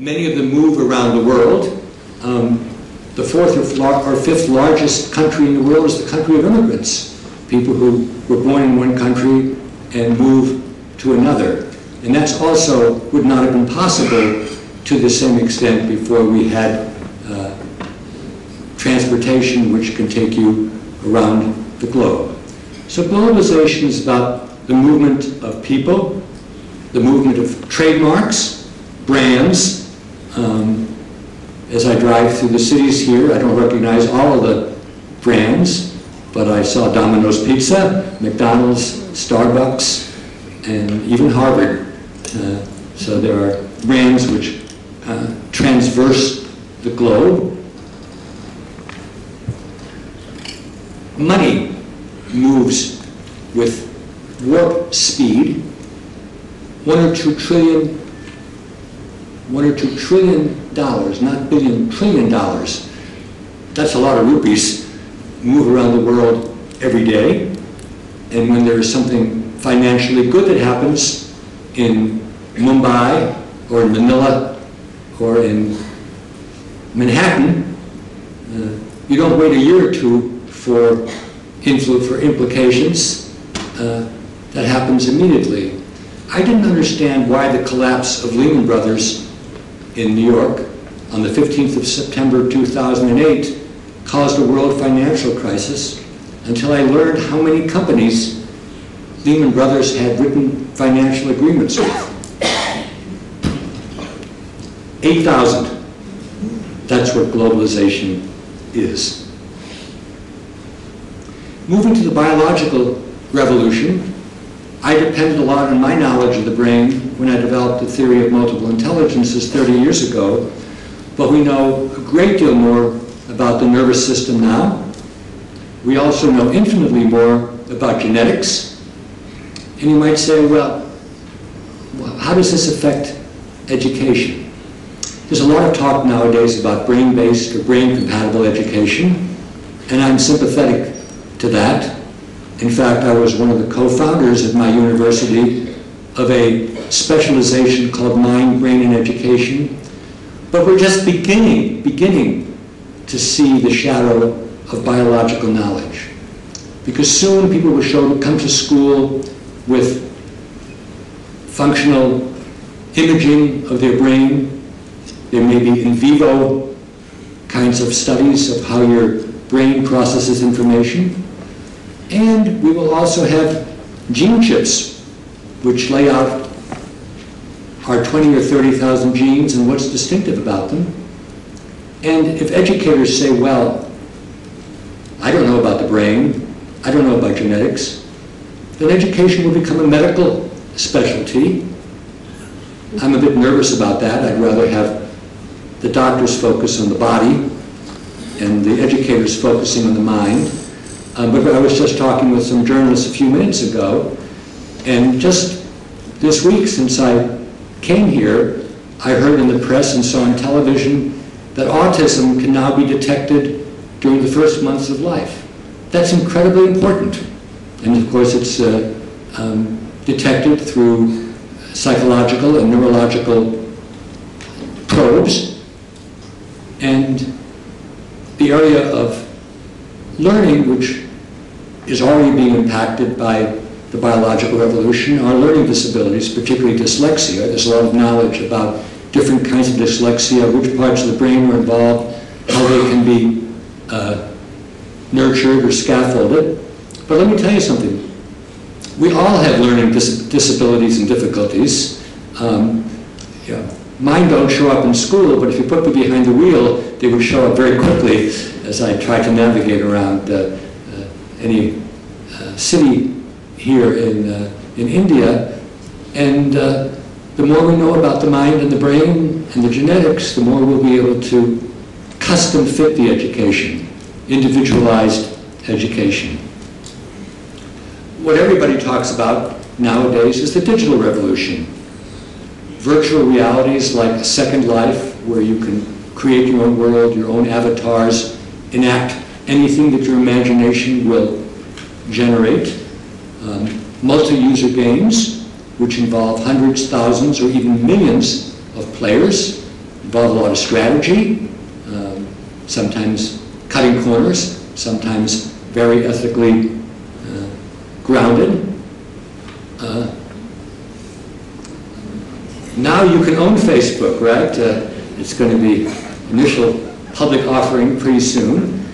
many of them move around the world. The fourth or fifth largest country in the world is the country of immigrants, people who were born in one country and move to another. And that's also would not have been possible to the same extent before we had transportation which can take you around the globe. So globalization is about the movement of people, the movement of trademarks, brands. As I drive through the cities here, I don't recognize all of the brands, but I saw Domino's Pizza, McDonald's, Starbucks, and even Harvard. So there are brands which transverse the globe. Money moves with warp speed. 1 or 2 trillion dollars, not billion, trillion dollars. That's a lot of rupees move around the world every day. And when there is something financially good that happens in Mumbai or in Manila or in Manhattan, you don't wait a year or two for implications. That happens immediately. I didn't understand why the collapse of Lehman Brothers in New York on the 15th of September 2008 caused a world financial crisis until I learned how many companies Lehman Brothers had written financial agreements with. 8,000. That's what globalization is. Moving to the biological revolution, I depended a lot on my knowledge of the brain when I developed the theory of multiple intelligences 30 years ago, but we know a great deal more about the nervous system now. We also know infinitely more about genetics. And you might say, well, how does this affect education? There's a lot of talk nowadays about brain-based or brain-compatible education, and I'm sympathetic to that. In fact, I was one of the co-founders at my university of a specialization called Mind, Brain, and Education. But we're just beginning to see the shadow of biological knowledge. Because soon people will come to school with functional imaging of their brain. There may be in vivo kinds of studies of how your brain processes information. And we will also have gene chips, which lay out our 20 or 30,000 genes and what's distinctive about them. And if educators say, well, I don't know about the brain, I don't know about genetics, then education will become a medical specialty. I'm a bit nervous about that. I'd rather have the doctors focus on the body and the educators focusing on the mind. But I was just talking with some journalists a few minutes ago, and just this week since I came here, I heard in the press and saw on television that autism can now be detected during the first months of life. That's incredibly important. And of course it's detected through psychological and neurological probes. And the area of learning, which is already being impacted by the biological revolution, are learning disabilities, particularly dyslexia. There's a lot of knowledge about different kinds of dyslexia, which parts of the brain are involved, how they can be nurtured or scaffolded. But let me tell you something. We all have learning disabilities and difficulties. Mine don't show up in school, but if you put me behind the wheel, they would show up very quickly as I try to navigate around any city here in India. And the more we know about the mind and the brain and the genetics, the more we'll be able to custom fit the education, individualized education. What everybody talks about nowadays is the digital revolution. Virtual realities like Second Life, where you can create your own world, your own avatars, enact anything that your imagination will generate. Multi-user games, which involve hundreds, thousands, or even millions of players. involve a lot of strategy, sometimes cutting corners, sometimes very ethically grounded. Now you can own Facebook, right? It's going to be initial public offering pretty soon.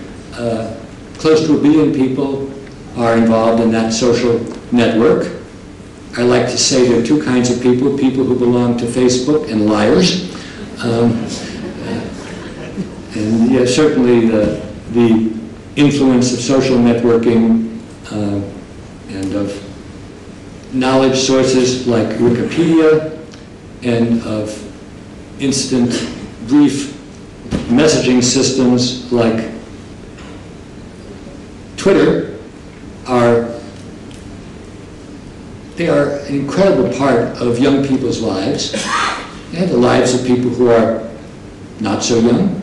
Close to 1 billion people are involved in that social network. I like to say there are two kinds of people who belong to Facebook and liars. And yeah, certainly the influence of social networking and of knowledge sources like Wikipedia and of instant brief messaging systems like Twitter they are an incredible part of young people's lives and the lives of people who are not so young.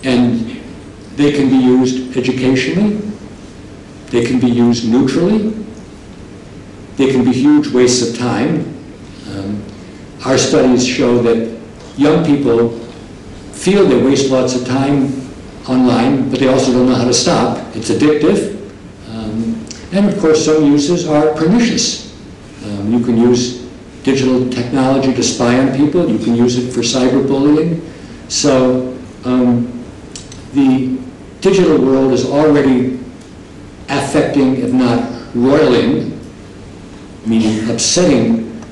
And they can be used educationally, they can be used neutrally, they can be huge wastes of time. Our studies show that young people feel they waste lots of time online, but they also don't know how to stop. It's addictive. And of course, some uses are pernicious. You can use digital technology to spy on people. You can use it for cyberbullying. So the digital world is already affecting, if not roiling, meaning upsetting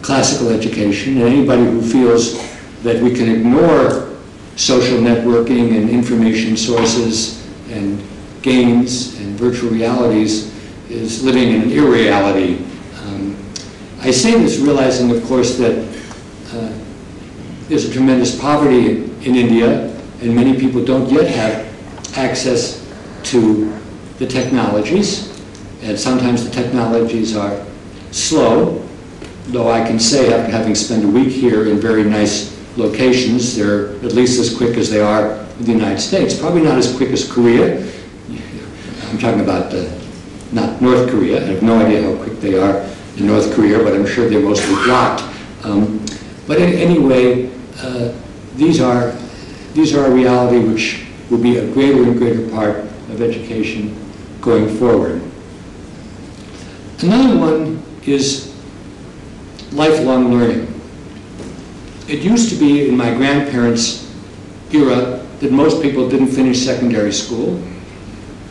classical education. And anybody who feels that we can ignore social networking and information sources and games and virtual realities is living in an irreality. I say this realizing, of course, that there's a tremendous poverty in India, and many people don't yet have access to the technologies, and sometimes the technologies are slow, though I can say, after having spent a week here in very nice locations, they're at least as quick as they are in the United States. Probably not as quick as Korea. I'm talking about not North Korea. I have no idea how quick they are in North Korea, but I'm sure they're mostly blocked. But anyway, these are a reality which will be a greater and greater part of education going forward. Another one is lifelong learning. It used to be in my grandparents' era that most people didn't finish secondary school,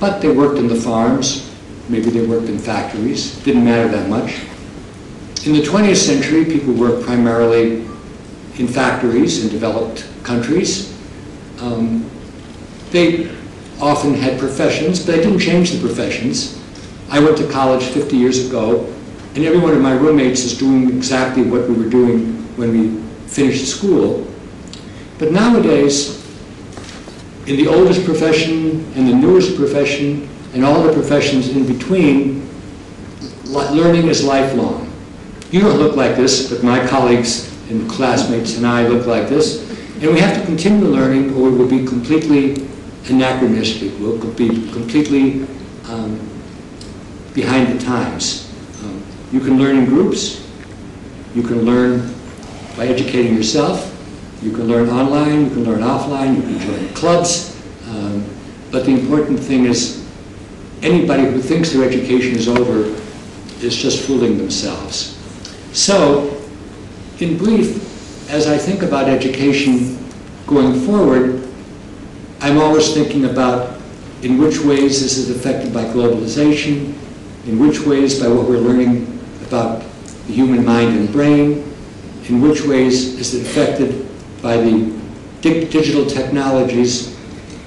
but they worked in the farms, maybe they worked in factories, didn't matter that much. In the 20th century, people worked primarily in factories in developed countries. They often had professions, but they didn't change the professions. I went to college 50 years ago, and every one of my roommates is doing exactly what we were doing when we finished school. But nowadays, in the oldest profession and the newest profession and all the professions in between, learning is lifelong. You don't look like this, but my colleagues and classmates and I look like this. And we have to continue learning or we will be completely anachronistic. We'll be completely behind the times. You can learn in groups. You can learn by educating yourself. You can learn online, you can learn offline, you can join clubs. But the important thing is anybody who thinks their education is over is just fooling themselves. So, in brief, as I think about education going forward, I'm always thinking about in which ways this is affected by globalization, in which ways by what we're learning about the human mind and brain, in which ways is it affected by the digital technologies,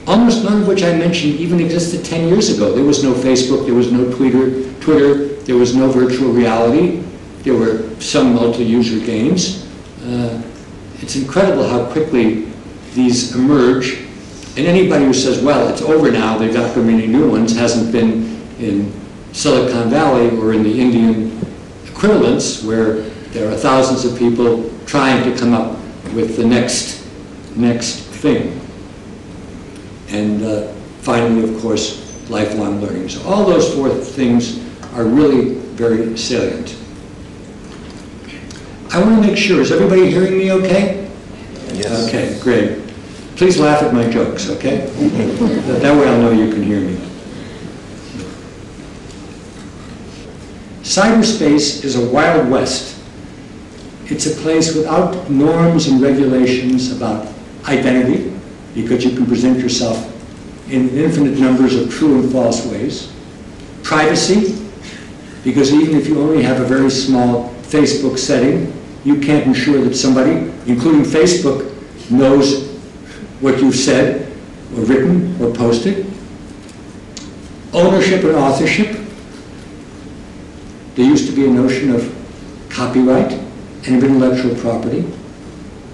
almost none of which I mentioned even existed 10 years ago. There was no Facebook, there was no Twitter, there was no virtual reality, there were some multi-user games. It's incredible how quickly these emerge, and anybody who says, well, it's over now, they've got so many new ones, hasn't been in Silicon Valley or in the Indian equivalents where there are thousands of people trying to come up with the next thing. And finally, of course, lifelong learning. So all those four things are really very salient. I want to make sure, is everybody hearing me okay? Yes. Okay. Great. Please laugh at my jokes, okay? That way I'll know you can hear me. Cyberspace is a wild west. It's a place without norms and regulations about identity, because you can present yourself in infinite numbers of true and false ways. Privacy, because even if you only have a very small Facebook setting, you can't ensure that somebody, including Facebook, knows what you've said or written or posted. Ownership and authorship. There used to be a notion of copyright and of intellectual property,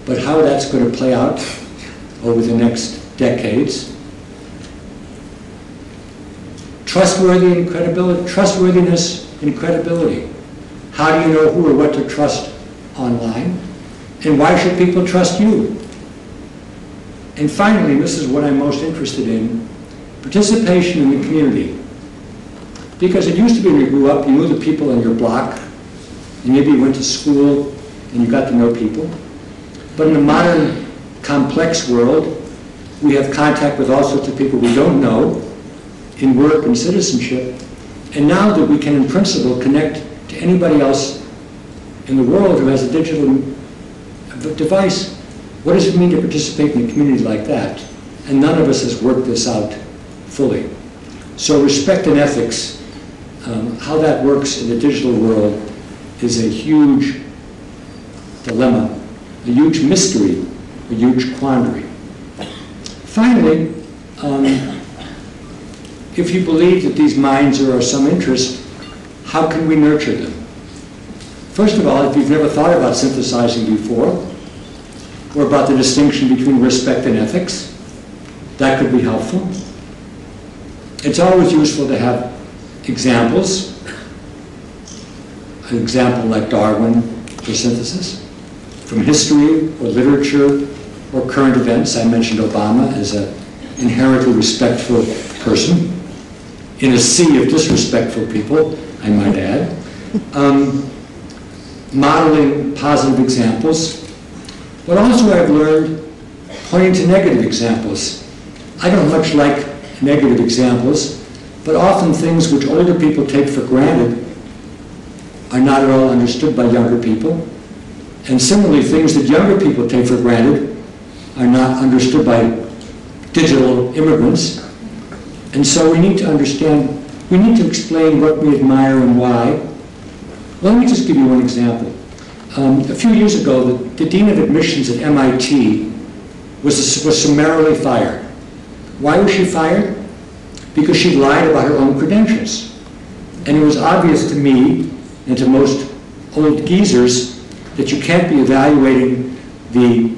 but how that's going to play out over the next decades. Trustworthiness and credibility. How do you know who or what to trust online? And why should people trust you? And finally, and this is what I'm most interested in, participation in the community. Because it used to be when you grew up, you knew the people in your block, and maybe you went to school and you got to know people. But in the modern, complex world, we have contact with all sorts of people we don't know in work and citizenship. And now that we can, in principle, connect to anybody else in the world who has a digital device, what does it mean to participate in a community like that? And none of us has worked this out fully. So respect and ethics, how that works in the digital world is a huge dilemma, a huge mystery, a huge quandary. Finally, if you believe that these minds are of some interest, how can we nurture them? First of all, if you've never thought about synthesizing before, or about the distinction between respect and ethics, that could be helpful. It's always useful to have examples, an example like Darwin for synthesis, from history or literature or current events. I mentioned Obama as an inherently respectful person, in a sea of disrespectful people, I might add. Modeling positive examples, but also I've learned pointing to negative examples. I don't much like negative examples, but often things which older people take for granted are not at all understood by younger people. And similarly, things that younger people take for granted are not understood by digital immigrants. And so we need to understand, we need to explain what we admire and why. Well, let me just give you one example. A few years ago, the Dean of Admissions at MIT was summarily fired. Why was she fired? Because she lied about her own credentials. And it was obvious to me and to most old geezers that you can't be evaluating the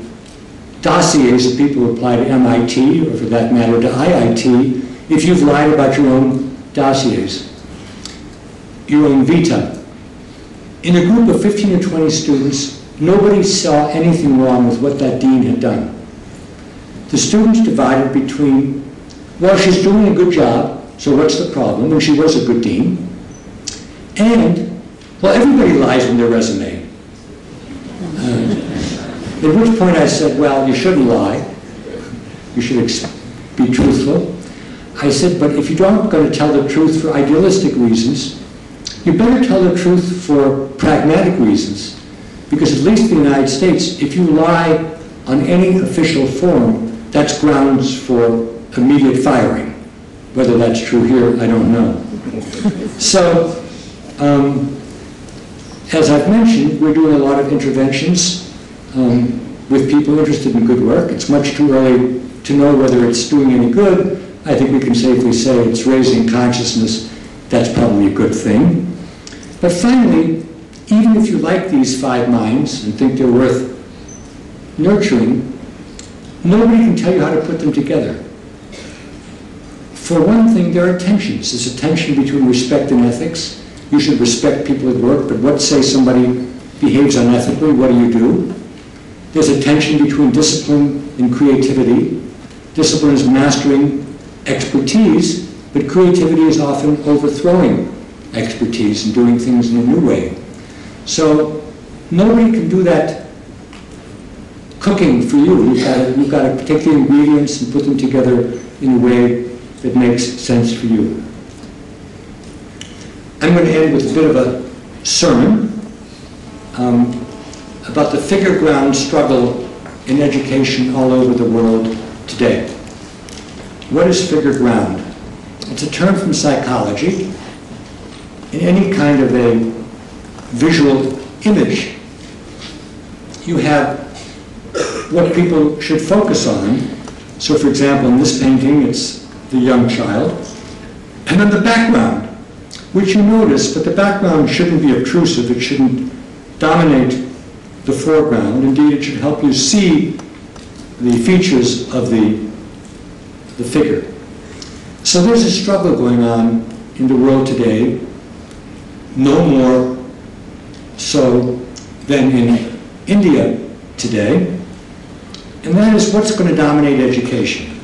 dossiers of people who apply to MIT, or for that matter to IIT, if you've lied about your own dossiers, your own vita. In a group of 15 or 20 students, nobody saw anything wrong with what that dean had done. The students divided between, well, she's doing a good job, so what's the problem? And she was a good dean. And, well, everybody lies in their resume. At which point I said, well, you shouldn't lie. You should be truthful. I said, but if you aren't going to tell the truth for idealistic reasons, you better tell the truth for pragmatic reasons. Because at least in the United States, if you lie on any official form, that's grounds for immediate firing. Whether that's true here, I don't know. So, as I've mentioned, we're doing a lot of interventions with people interested in good work. It's much too early to know whether it's doing any good. I think we can safely say it's raising consciousness. That's probably a good thing. But finally, even if you like these 5 minds and think they're worth nurturing, nobody can tell you how to put them together. For one thing, there are tensions. There's a tension between respect and ethics. You should respect people at work, but what say somebody behaves unethically? What do? There's a tension between discipline and creativity. Discipline is mastering expertise, but creativity is often overthrowing expertise and doing things in a new way. So nobody can do that cooking for you. You've got to take the ingredients and put them together in a way that makes sense for you. I'm going to end with a bit of a sermon about the figure ground struggle in education all over the world today. What is figure ground? It's a term from psychology. In any kind of a visual image, you have what people should focus on. So, for example, in this painting, it's the young child. And then the background, which you notice, but the background shouldn't be obtrusive. It shouldn't dominate the foreground. Indeed, it should help you see the features of the figure. So there's a struggle going on in the world today, no more so than in India today, and that is what's going to dominate education.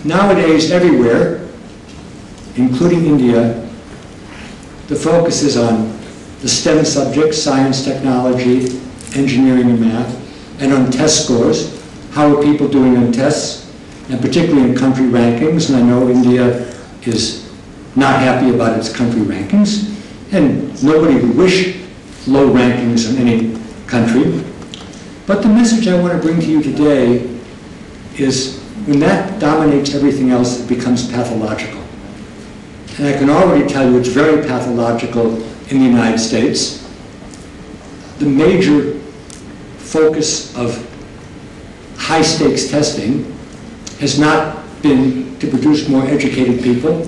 Nowadays, everywhere, including India, the focus is on the STEM subjects, science, technology, engineering, and math, and on test scores. How are people doing on tests, and particularly in country rankings? And I know India is not happy about its country rankings, and nobody would wish low rankings in any country. But the message I want to bring to you today is when that dominates everything else, it becomes pathological. And I can already tell you it's very pathological in the United States. The major focus of high-stakes testing has not been to produce more educated people,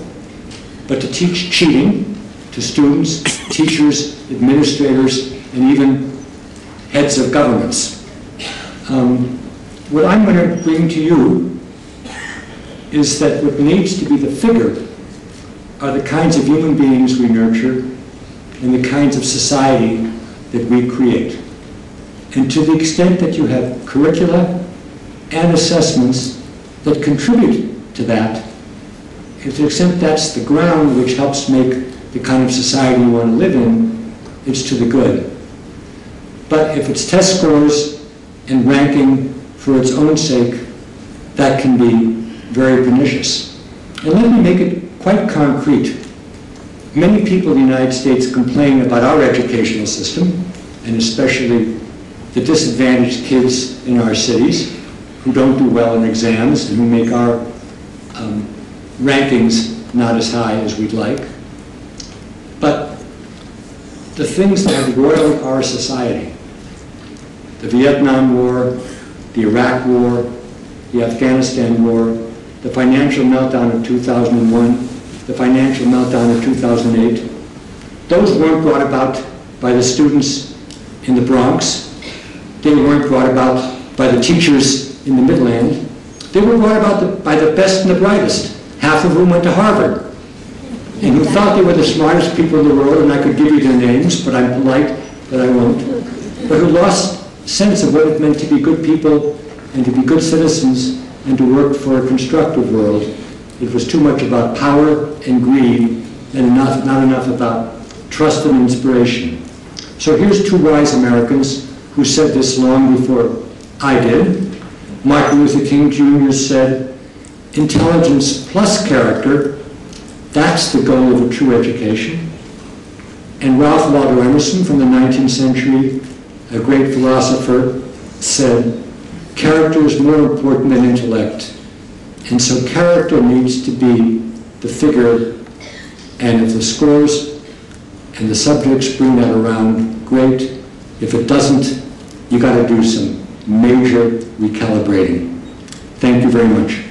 but to teach cheating to students, teachers, administrators, and even heads of governments. What I'm going to bring to you is that what needs to be the figure are the kinds of human beings we nurture and the kinds of society that we create. And to the extent that you have curricula and assessments that contribute to that, to the extent that's the ground which helps make the kind of society you want to live in, it's to the good. But if it's test scores and ranking for its own sake, that can be very pernicious. And let me make it quite concrete. Many people in the United States complain about our educational system, and especially the disadvantaged kids in our cities who don't do well in exams and who make our rankings not as high as we'd like. But the things that have roiled our society, the Vietnam War, the Iraq War, the Afghanistan War, the financial meltdown of 2001, the financial meltdown of 2008, those weren't brought about by the students in the Bronx. They weren't brought about by the teachers in the Midland. They were brought about by the best and the brightest, half of whom went to Harvard, and who thought they were the smartest people in the world, and I could give you their names, but I'm polite that I won't, but who lost sense of what it meant to be good people and to be good citizens and to work for a constructive world. It was too much about power and greed and not enough about trust and inspiration. So here's two wise Americans who said this long before I did. Martin Luther King Jr. said, "Intelligence plus character, that's the goal of a true education." And Ralph Waldo Emerson from the 19th century, a great philosopher, said, "Character is more important than intellect." And so character needs to be the figure, and if the scores and the subjects bring that around, great. If it doesn't, you got to do some major recalibrating. Thank you very much.